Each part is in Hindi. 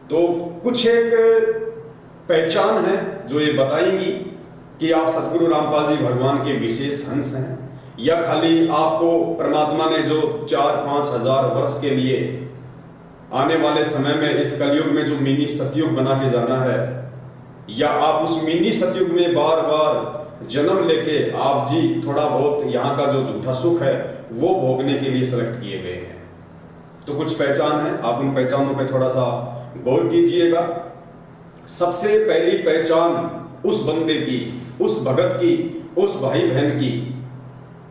तो कुछ एक पहचान है जो ये बताएंगी कि आप सतगुरु रामपाल जी भगवान के विशेष अंश हैं, या खाली आपको परमात्मा ने जो 4-5 हजार वर्ष के लिए आने वाले समय में इस कलयुग में जो मिनी सतयुग बना के जाना है, या आप उस मिनी सतयुग में बार बार जन्म लेके आप जी थोड़ा बहुत यहाँ का जो झूठा सुख है वो भोगने के लिए सेलेक्ट किए गए हैं। तो कुछ पहचान है, आप उन पहचानों पे थोड़ा सा गौर कीजिएगा। सबसे पहली पहचान उस बंदे की, उस भगत की, उस भाई बहन की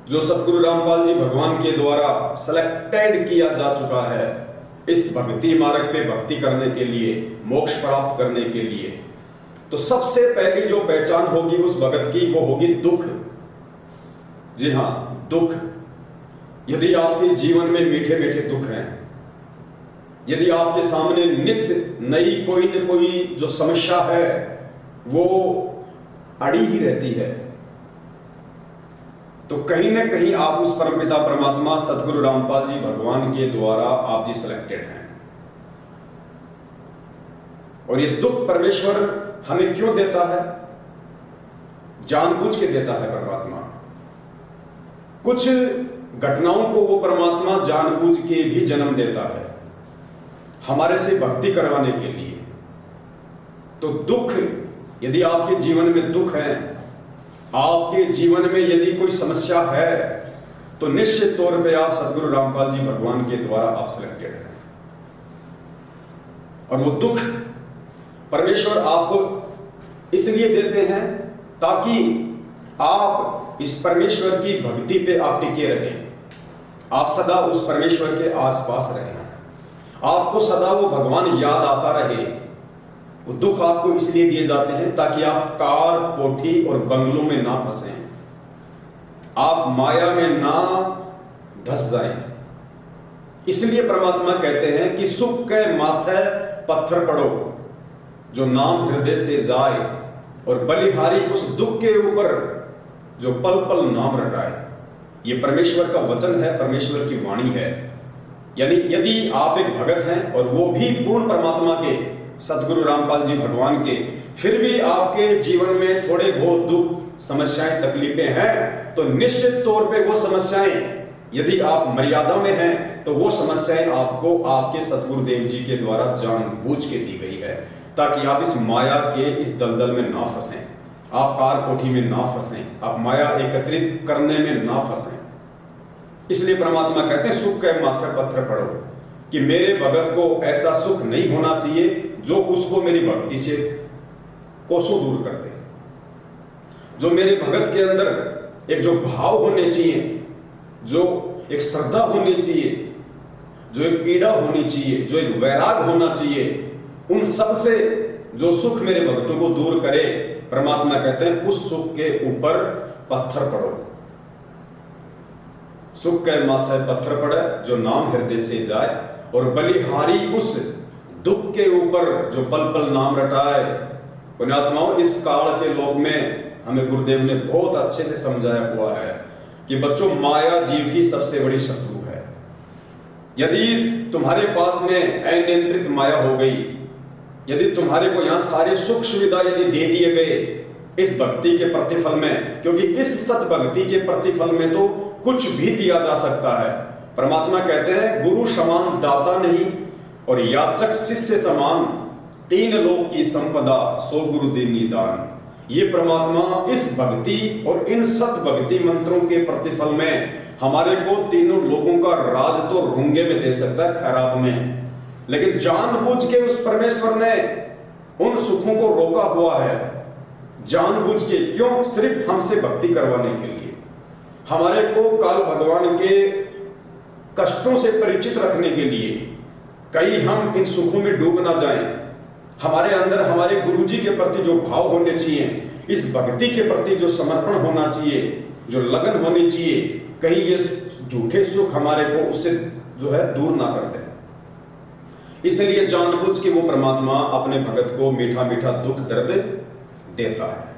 जो सतगुरु रामपाल जी भगवान के द्वारा सेलेक्टेड किया जा चुका है इस भक्ति मार्ग पे भक्ति करने के लिए, मोक्ष प्राप्त करने के लिए। तो सबसे पहली जो पहचान होगी उस भगत की वो होगी दुख। जी हां, दुख। यदि आपके जीवन में मीठे मीठे दुख हैं, यदि आपके सामने नित्य नई कोई न कोई जो समस्या है वो अड़ी ही रहती है, तो कहीं ना कहीं आप उस परमपिता परमात्मा सतगुरु रामपाल जी भगवान के द्वारा आप जी सिलेक्टेड हैं। और ये दुख परमेश्वर हमें क्यों देता है? जानबूझ के देता है परमात्मा। कुछ घटनाओं को वो परमात्मा जानबूझ के भी जन्म देता है हमारे से भक्ति करवाने के लिए। तो दुख, यदि आपके जीवन में दुख है, आपके जीवन में यदि कोई समस्या है, तो निश्चित तौर पे आप सतगुरु रामपाल जी भगवान के द्वारा आप सिलेक्टेड हैं। और वो दुख परमेश्वर आपको इसलिए देते हैं ताकि आप इस परमेश्वर की भक्ति पे आप टिके रहें, आप सदा उस परमेश्वर के आसपास रहें, आपको सदा वो भगवान याद आता रहे। वो दुख आपको इसलिए दिए जाते हैं ताकि आप कार, कोठी और बंगलों में ना फंसें, आप माया में ना धस जाएं। इसलिए परमात्मा कहते हैं कि सुख के माथे पत्थर पड़ो, जो नाम हृदय से जाए, और बलिहारी उस दुख के ऊपर जो पल पल नाम रटाए। ये परमेश्वर का वचन है, परमेश्वर की वाणी है। यानी यदि आप एक भगत हैं और वो भी पूर्ण परमात्मा के, सतगुरु रामपाल जी भगवान के, फिर भी आपके जीवन में थोड़े बहुत दुख, समस्याएं, तकलीफें हैं, तो निश्चित तौर पे वो समस्याएं, यदि आप मर्यादा में हैं, तो वो समस्याएं आपको आपके सतगुरुदेव जी के द्वारा जानबूझ के दी गई है ताकि आप इस माया के इस दलदल में ना फंसें, आप कार कोठी में ना फंसें, आप माया एकत्रित करने में ना फंसें। इसलिए परमात्मा कहते हैं सुख के माथे पत्थर पड़ो, कि मेरे भगत को ऐसा सुख नहीं होना चाहिए जो उसको मेरी भक्ति से कोसों दूर कर दे। जो मेरे भगत के अंदर एक जो भाव होने चाहिए, जो एक श्रद्धा होनी चाहिए, जो एक पीड़ा होनी चाहिए, जो एक वैराग होना चाहिए, उन सब से जो सुख मेरे भक्तों को दूर करे, परमात्मा कहते हैं उस सुख के ऊपर पत्थर पड़ो। सुख के माथे पत्थर पड़े, जो नाम हृदय से जाए, और बलिहारी उस दुख के ऊपर जो पल पल नाम रटाए। पुण्यात्माओं, इस काल के लोक में हमें गुरुदेव ने बहुत अच्छे से समझाया हुआ है कि बच्चों, माया जीव की सबसे बड़ी शत्रु है। यदि तुम्हारे पास में अनियंत्रित माया हो गई, यदि तुम्हारे को यहां सारे सुख सुविधा यदि दे दिए गए इस भक्ति के प्रतिफल में, क्योंकि इस सत भक्ति के प्रतिफल में तो कुछ भी दिया जा सकता है। परमात्मा कहते हैं गुरु समान दाता नहीं, और याचक शिष्य समान, 3 लोक की संपदा, 100 गुरु दीनी दान। ये परमात्मा इस भक्ति और इन सत भक्ति मंत्रों के प्रतिफल में हमारे को 3 लोगों का राज तो रूंगे में दे सकता है, खैरात में। लेकिन जानबूझ के उस परमेश्वर ने उन सुखों को रोका हुआ है, जानबूझ के। क्यों? सिर्फ हमसे भक्ति करवाने के लिए, हमारे को काल भगवान के कष्टों से परिचित रखने के लिए। कहीं हम इन सुखों में डूब ना जाएं, हमारे अंदर हमारे गुरुजी के प्रति जो भाव होने चाहिए, इस भक्ति के प्रति जो समर्पण होना चाहिए, जो लगन होनी चाहिए, कहीं ये झूठे सुख हमारे को उससे जो है दूर ना कर दे। इसलिए जानबूझ के वो परमात्मा अपने भगत को मीठा मीठा दुख दर्द देता है।